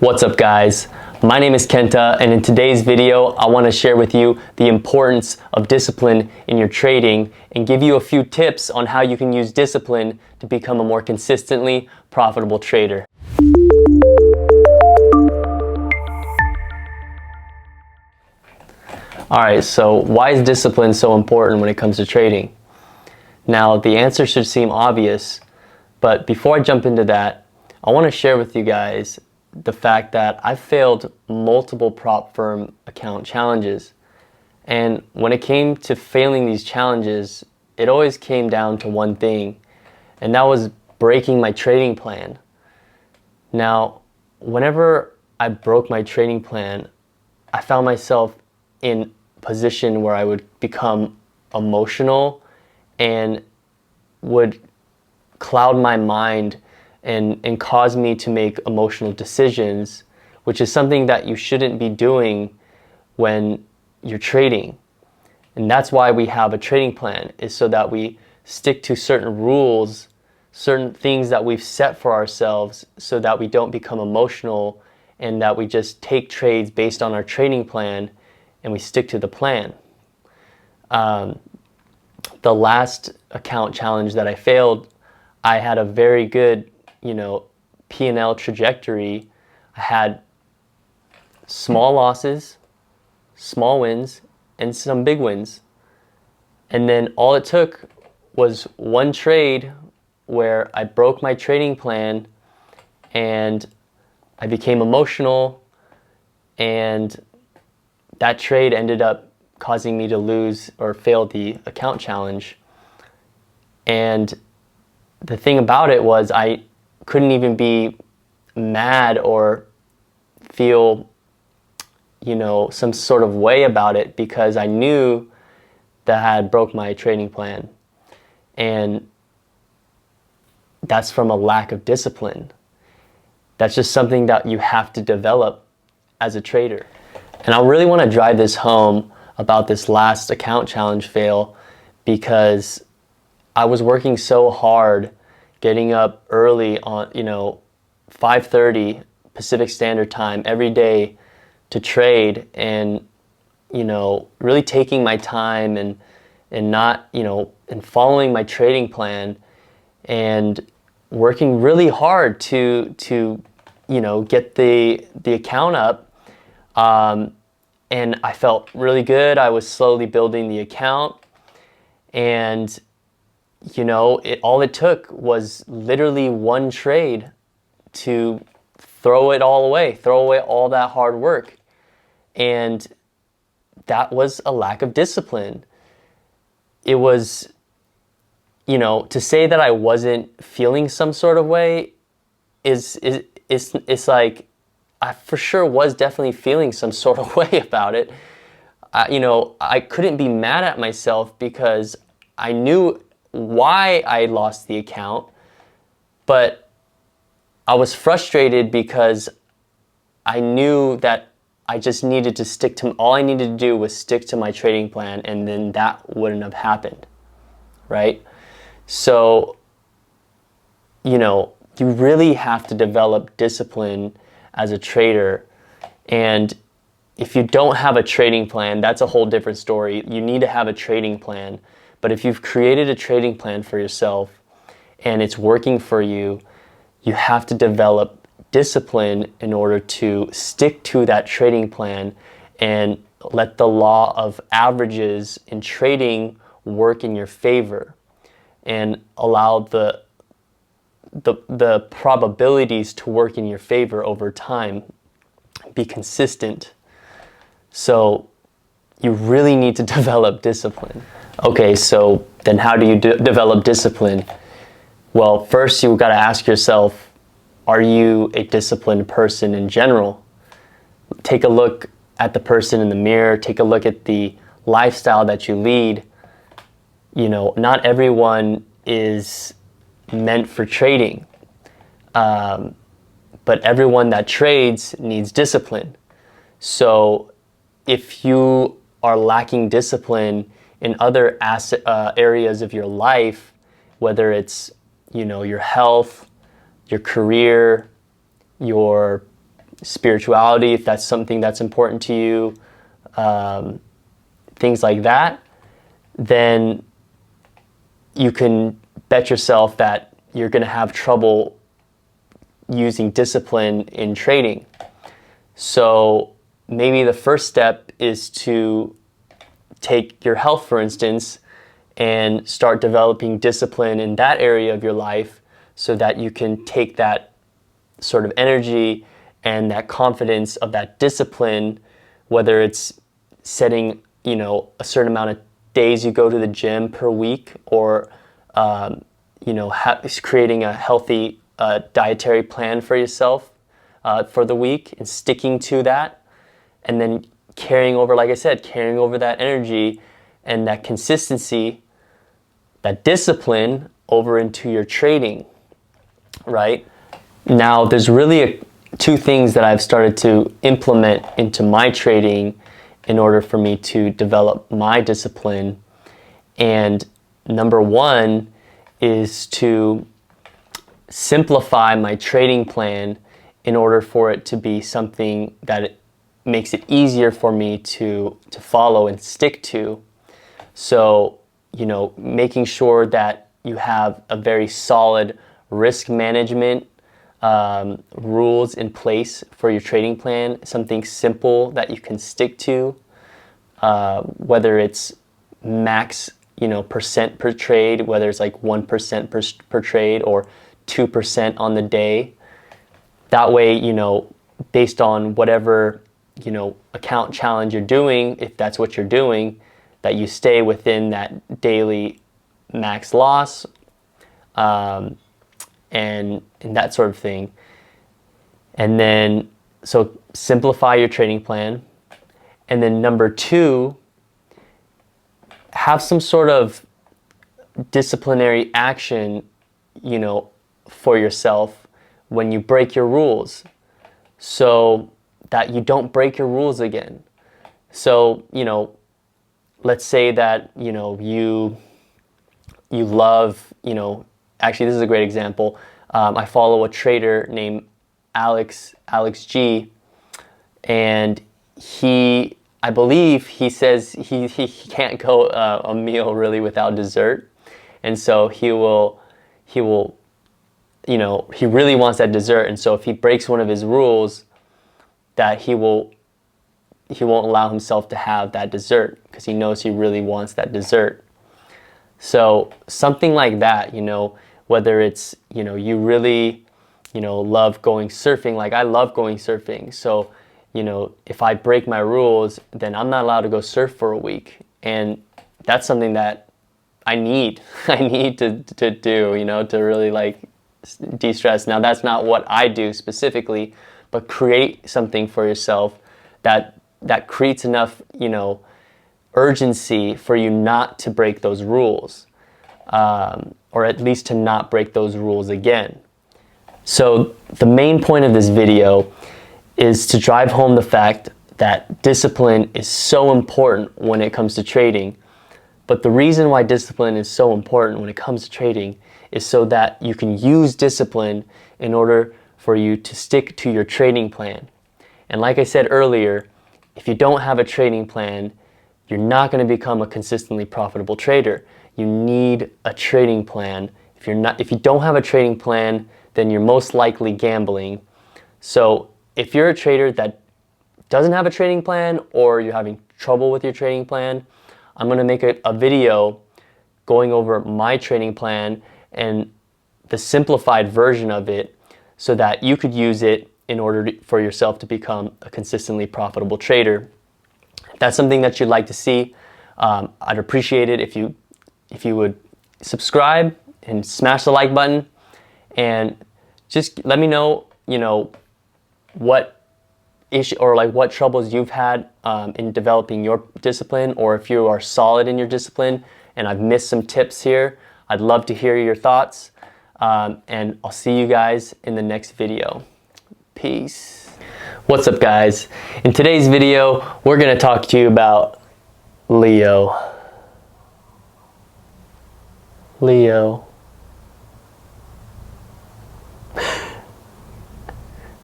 What's up guys? My name is Kenta, and in today's video I want to share with you the importance of discipline in your trading and give you a few tips on how you can use discipline to become a more consistently profitable trader. Alright, so why is discipline so important when it comes to trading? Now the answer should seem obvious, but before I jump into that, I want to share with you guys the fact that I've failed multiple prop firm account challenges. And when it came to failing these challenges, it always came down to one thing, and that was breaking my trading plan. Now, whenever I broke my trading plan, I found myself in a position where I would become emotional and would cloud my mind and cause me to make emotional decisions, which is something that you shouldn't be doing when you're trading. And that's why we have a trading plan, is so that we stick to certain rules, certain things that we've set for ourselves, so that we don't become emotional and that we just take trades based on our trading plan and we stick to the plan. The last account challenge that I failed, I had a very good P&L trajectory. I had small losses, small wins, and some big wins. And then all it took was one trade where I broke my trading plan and I became emotional, and that trade ended up causing me to lose or fail the account challenge. And the thing about it was I couldn't even be mad or feel, some sort of way about it, because I knew that I had broke my trading plan. And that's from a lack of discipline. That's just something that you have to develop as a trader. And I really want to drive this home about this last account challenge fail, because I was working so hard, getting up early on 5:30 Pacific Standard Time every day to trade, and really taking my time and not and following my trading plan and working really hard to get the account up, and I felt really good. I was slowly building the account, and all it took was literally one trade to throw it all away, throw away all that hard work. And that was a lack of discipline. It was, to say that I wasn't feeling some sort of way it's like I for sure was definitely feeling some sort of way about it. I couldn't be mad at myself because I knew why I lost the account, but I was frustrated because I knew that I just needed to stick to, all I needed to do was stick to my trading plan, and then that wouldn't have happened, right? So, you really have to develop discipline as a trader. And if you don't have a trading plan, that's a whole different story. You need to have a trading plan. But if you've created a trading plan for yourself and it's working for you, you have to develop discipline in order to stick to that trading plan and let the law of averages in trading work in your favor, and allow the probabilities to work in your favor over time. Be consistent. So you really need to develop discipline. Okay, so then how do you develop discipline? Well, first you've got to ask yourself, are you a disciplined person in general? Take a look at the person in the mirror. Take a look at the lifestyle that you lead. Not everyone is meant for trading, but everyone that trades needs discipline. So if you are lacking discipline in other areas of your life, whether it's your health, your career, your spirituality, if that's something that's important to you, things like that, then you can bet yourself that you're going to have trouble using discipline in trading. So maybe the first step is to take your health, for instance, and start developing discipline in that area of your life so that you can take that sort of energy and that confidence of that discipline, whether it's setting, a certain amount of days you go to the gym per week, or creating a healthy dietary plan for yourself for the week and sticking to that, and then carrying over, like I said, carrying over that energy and that consistency, that discipline over into your trading, right? Now, there's really two things that I've started to implement into my trading in order for me to develop my discipline. And number one is to simplify my trading plan in order for it to be something that it makes it easier for me to follow and stick to. So, making sure that you have a very solid risk management rules in place for your trading plan, something simple that you can stick to, whether it's max, percent per trade, whether it's like 1% per trade or 2% on the day. That way, based on whatever, account challenge you're doing, if that's what you're doing, that you stay within that daily max loss, and that sort of thing. And then, so simplify your trading plan. And then number two, have some sort of disciplinary action, for yourself when you break your rules, so that you don't break your rules again. So, let's say that, you love, actually, this is a great example. I follow a trader named fxalexg, and I believe he says he can't go a meal really without dessert, and so he will, he really wants that dessert, and so if he breaks one of his rules, that he won't allow himself to have that dessert because he knows he really wants that dessert. So something like that, whether it's, you really, love going surfing, like I love going surfing. So, if I break my rules, then I'm not allowed to go surf for a week. And that's something that I need to do, to really like de-stress. Now, that's not what I do specifically, but create something for yourself that creates enough, urgency for you not to break those rules, or at least to not break those rules again. So the main point of this video is to drive home the fact that discipline is so important when it comes to trading. But the reason why discipline is so important when it comes to trading is so that you can use discipline in order for you to stick to your trading plan. And like I said earlier, if you don't have a trading plan, you're not going to become a consistently profitable trader. You need a trading plan. If you don't have a trading plan, then you're most likely gambling. So if you're a trader that doesn't have a trading plan, or you're having trouble with your trading plan, I'm going to make a video going over my trading plan and the simplified version of it so that you could use it in order for yourself to become a consistently profitable trader. If that's something that you'd like to see, I'd appreciate it if you would subscribe and smash the like button, and just let me know, what issue or like what troubles you've had in developing your discipline, or if you are solid in your discipline and I've missed some tips here. I'd love to hear your thoughts, and I'll see you guys in the next video. Peace. What's up, guys? In today's video, we're going to talk to you about Leo.